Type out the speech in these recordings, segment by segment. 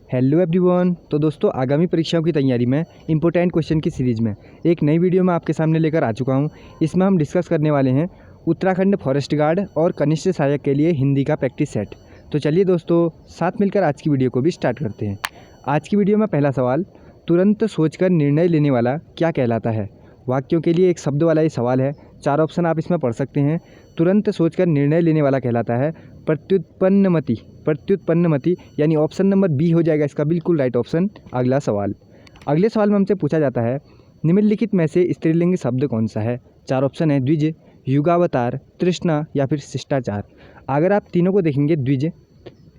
Hello everyone. तो दोस्तों, आगामी परीक्षाओं की तैयारी में इंपॉर्टेंट क्वेश्चन की सीरीज़ में एक नई वीडियो में आपके सामने लेकर आ चुका हूं। इसमें हम डिस्कस करने वाले हैं उत्तराखंड फॉरेस्ट गार्ड और कनिष्ठ सहायक के लिए हिंदी का प्रैक्टिस सेट। तो चलिए दोस्तों, साथ मिलकर आज की वीडियो को भी स्टार्ट करते हैं। आज की वीडियो में पहला सवाल, तुरंत सोचकर निर्णय लेने वाला क्या कहलाता है। वाक्यों के लिए एक शब्द वाला ये सवाल है। 4 ऑप्शन आप इसमें पढ़ सकते हैं। तुरंत सोचकर निर्णय लेने वाला कहलाता है प्रत्युत्पन्नमति। प्रत्युत्पन्नमति यानी ऑप्शन नंबर बी हो जाएगा इसका बिल्कुल राइट ऑप्शन। अगला सवाल, अगले सवाल में हमसे पूछा जाता है निम्नलिखित में से स्त्रीलिंग शब्द कौन सा है। 4 ऑप्शन है, द्विज, युगावतार, तृष्णा या फिर शिष्टाचार। अगर आप तीनों को देखेंगे, द्विज,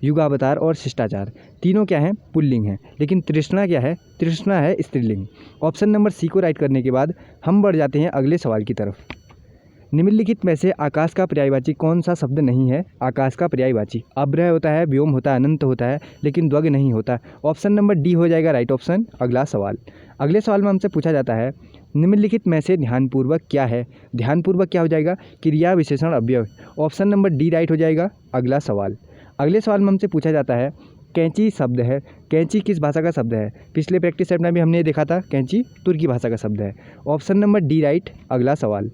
युगावतार और शिष्टाचार, तीनों क्या हैं, पुल्लिंग हैं। लेकिन तृष्णा क्या है, तृष्णा है स्त्रीलिंग। ऑप्शन नंबर सी को राइट करने के बाद हम बढ़ जाते हैं अगले सवाल की तरफ। निम्नलिखित में से आकाश का पर्यायवाची कौन सा शब्द नहीं है। आकाश का पर्यायवाची अभ्रय होता है, व्योम होता है, अनंत होता है, लेकिन ध्वग नहीं होता। ऑप्शन नंबर डी हो जाएगा राइट ऑप्शन। अगला सवाल, अगले सवाल में हमसे पूछा जाता है निम्नलिखित में से ध्यानपूर्वक क्या है। ध्यानपूर्वक क्या हो जाएगा, क्रिया विशेषण अव्यय। ऑप्शन नंबर डी राइट हो जाएगा। अगला सवाल, अगले सवाल में हमसे पूछा जाता है कैंची शब्द है। कैंची किस भाषा का शब्द है। पिछले प्रैक्टिस सेट में भी हमने देखा था, कैंची तुर्की भाषा का शब्द है। Option number D right. अगला सवाल,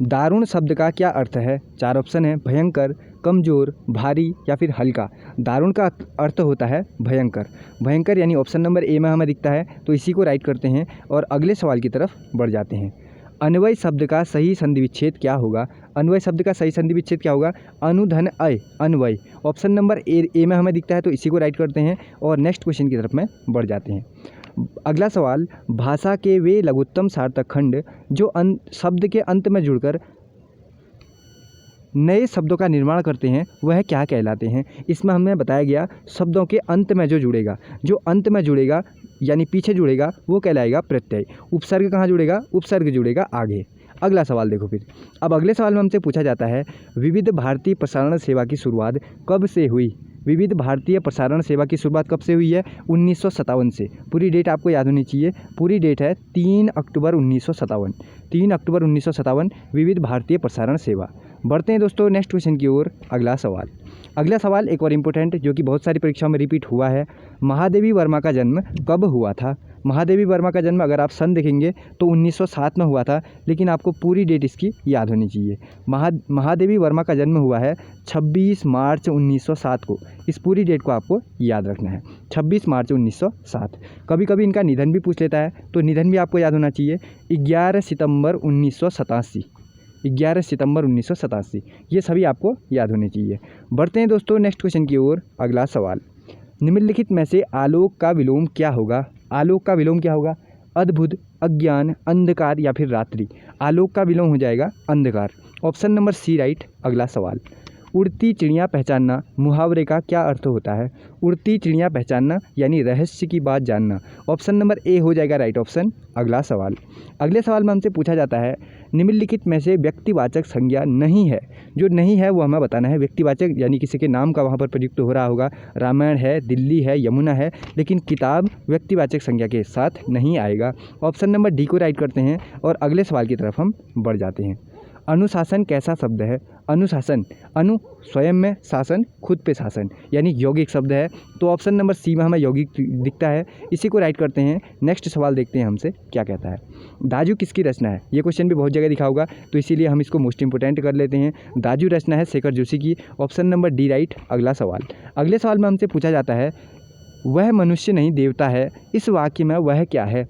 दारुण शब्द का क्या अर्थ है। 4 ऑप्शन है, भयंकर, कमज़ोर, भारी या फिर हल्का। दारुण का अर्थ होता है भयंकर। भयंकर यानी ऑप्शन नंबर ए में हमें दिखता है, तो इसी को राइट करते हैं और अगले सवाल की तरफ बढ़ जाते हैं। अन्वय शब्द का सही संधि विच्छेद क्या होगा। अन्वय शब्द का सही संधि विच्छेद क्या होगा, अनुधन अय, अन्वय। ऑप्शन नंबर ए में हमें दिखता है, तो इसी को राइट करते हैं और नेक्स्ट क्वेश्चन की तरफ में बढ़ जाते हैं। अगला सवाल, भाषा के वे लघुत्तम सार्थक खंड जो शब्द के अंत में जुड़कर नए शब्दों का निर्माण करते हैं वह क्या कहलाते हैं। इसमें हमें बताया गया शब्दों के अंत में जो जुड़ेगा, जो अंत में जुड़ेगा यानी पीछे जुड़ेगा वो कहलाएगा प्रत्यय। उपसर्ग कहाँ जुड़ेगा, उपसर्ग जुड़ेगा आगे। अगला सवाल देखो फिर, अब अगले सवाल में हमसे पूछा जाता है विविध भारतीय प्रसारण सेवा की शुरुआत कब से हुई। विविध भारतीय प्रसारण सेवा की शुरुआत कब से हुई है, 1957 से। पूरी डेट आपको याद होनी चाहिए। पूरी डेट है 3 अक्टूबर 1957। 3 अक्टूबर 1957 विविध भारतीय प्रसारण सेवा। बढ़ते हैं दोस्तों नेक्स्ट क्वेश्चन की ओर। अगला सवाल, अगला सवाल एक और इम्पोर्टेंट जो कि बहुत सारी परीक्षाओं में रिपीट हुआ है। महादेवी वर्मा का जन्म कब हुआ था। महादेवी वर्मा का जन्म अगर आप सन देखेंगे तो 1907 में हुआ था, लेकिन आपको पूरी डेट इसकी याद होनी चाहिए। महादेवी वर्मा का जन्म हुआ है 26 मार्च 1907 को। इस पूरी डेट को आपको याद रखना है, 26 मार्च 1907। कभी कभी इनका निधन भी पूछ लेता है, तो निधन भी आपको याद होना चाहिए, 11 सितंबर 1987। 11 सितंबर 1987, ये सभी आपको याद होने चाहिए। बढ़ते हैं दोस्तों नेक्स्ट क्वेश्चन की ओर। अगला सवाल, निम्नलिखित में से आलोक का विलोम क्या होगा। आलोक का विलोम क्या होगा, अद्भुत, अज्ञान, अंधकार या फिर रात्रि। आलोक का विलोम हो जाएगा अंधकार। Option number C right. अगला सवाल, उड़ती चिड़िया पहचानना मुहावरे का क्या अर्थ होता है। उड़ती चिड़िया पहचानना यानी रहस्य की बात जानना। ऑप्शन नंबर ए हो जाएगा राइट ऑप्शन। अगला सवाल, अगले सवाल में हमसे पूछा जाता है निम्नलिखित में से व्यक्तिवाचक संज्ञा नहीं है। जो नहीं है वो हमें बताना है। व्यक्तिवाचक यानी किसी के नाम का वहाँ पर प्रयुक्त हो रहा होगा। रामायण है, दिल्ली है, यमुना है, लेकिन किताब व्यक्तिवाचक संज्ञा के साथ नहीं आएगा। ऑप्शन नंबर डी को राइट करते हैं और अगले सवाल की तरफ हम बढ़ जाते हैं। अनुशासन कैसा शब्द है। अनुशासन, अनु स्वयं में, शासन खुद पे शासन, यानी यौगिक शब्द है। तो ऑप्शन नंबर सी में हमें यौगिक दिखता है, इसी को राइट करते हैं। नेक्स्ट सवाल देखते हैं हमसे क्या कहता है। दाजू किसकी रचना है। ये क्वेश्चन भी बहुत जगह दिखा होगा, तो इसीलिए हम इसको मोस्ट इंपोर्टेंट कर लेते हैं। दाजू रचना है शेखर जोशी की। Option number D right. अगला सवाल, अगले सवाल में हमसे पूछा जाता है वह मनुष्य नहीं देवता है। इस वाक्य में वह क्या है।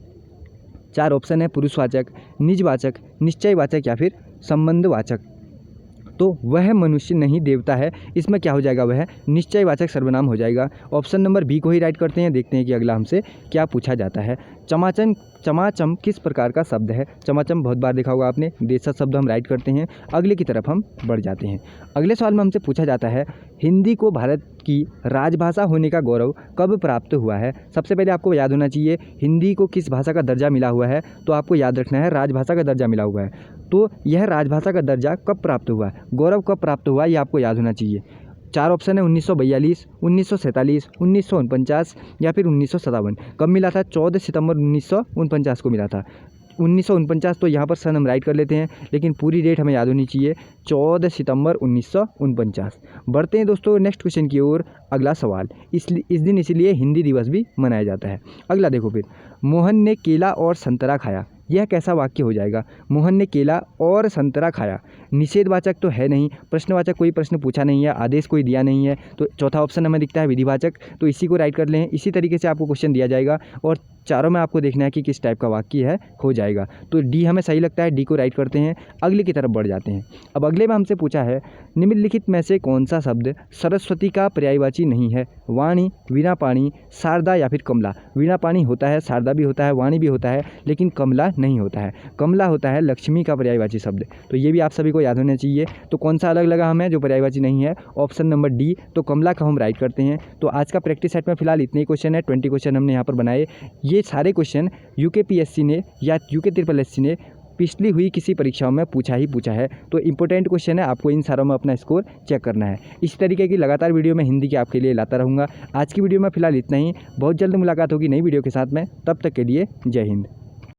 4 ऑप्शन है, पुरुषवाचक, निजवाचक, निश्चयवाचक या फिर संबंधवाचक। तो वह मनुष्य नहीं देवता है, इसमें क्या हो जाएगा, वह निश्चयवाचक सर्वनाम हो जाएगा। ऑप्शन नंबर बी को ही राइट करते हैं। देखते हैं कि अगला हमसे क्या पूछा जाता है। चमाचम, चमाचम किस प्रकार का शब्द है। चमाचम बहुत बार देखा होगा आपने। देशज शब्द हम राइट करते हैं। अगले की तरफ हम बढ़ जाते हैं। अगले सवाल में हमसे पूछा जाता है हिंदी को भारत की राजभाषा होने का गौरव कब प्राप्त हुआ है। सबसे पहले आपको याद होना चाहिए हिंदी को किस भाषा का दर्जा मिला हुआ है, तो आपको याद रखना है राजभाषा का दर्जा मिला हुआ है। तो यह राजभाषा का दर्जा कब प्राप्त हुआ है, गौरव कब प्राप्त हुआ, ये आपको याद होना चाहिए। 4 ऑप्शन है, 1942, 1947, 1949 या फिर 1957। कब मिला था, 14 सितंबर 1949 को मिला था। 1949 तो यहाँ पर सन हम राइट कर लेते हैं, लेकिन पूरी डेट हमें याद होनी चाहिए, 14 सितंबर 1949। बढ़ते हैं दोस्तों नेक्स्ट क्वेश्चन की ओर। अगला सवाल, इस दिन इसलिए हिंदी दिवस भी मनाया जाता है। अगला देखो फिर, मोहन ने केला और संतरा खाया, यह कैसा वाक्य हो जाएगा? मोहन ने केला और संतरा खाया, निषेधवाचक तो है नहीं, प्रश्नवाचक कोई प्रश्न पूछा नहीं है, आदेश कोई दिया नहीं है, तो चौथा ऑप्शन हमें दिखता है विधिवाचक, तो इसी को राइट कर लें। इसी तरीके से आपको क्वेश्चन दिया जाएगा और चारों में आपको देखना है कि किस टाइप का वाक्य है, हो जाएगा। तो डी हमें सही लगता है, डी को राइट करते हैं। अगले की तरफ बढ़ जाते हैं। अब अगले में हमसे पूछा है, निम्नलिखित में से कौन सा शब्द सरस्वती का पर्यायवाची नहीं है? वाणी, वीणा पाणी, शारदा या फिर कमला। वीणा पाणी होता है, शारदा भी होता है, वाणी भी होता है, लेकिन कमला नहीं होता है। कमला होता है लक्ष्मी का पर्यायवाची शब्द, तो ये भी आप सभी को याद होना चाहिए। तो कौन सा अलग लगा हमें जो पर्यायवाची नहीं है? ऑप्शन नंबर डी, तो कमला का हम राइट करते हैं। तो आज का प्रैक्टिस सेट में फिलहाल इतने ही क्वेश्चन है, 20 क्वेश्चन हमने यहाँ पर बनाए। ये सारे क्वेश्चन यूकेपीएससी ने या यूके ने पिछली हुई किसी परीक्षाओं में पूछा है, तो इंपॉर्टेंट क्वेश्चन है, आपको इन सारों में अपना स्कोर चेक करना है। इस तरीके की लगातार वीडियो मैं हिंदी के आपके लिए लाता रहूँगा। आज की वीडियो में फिलहाल इतना ही, बहुत जल्द मुलाकात होगी नई वीडियो के साथ में, तब तक के लिए जय हिंद।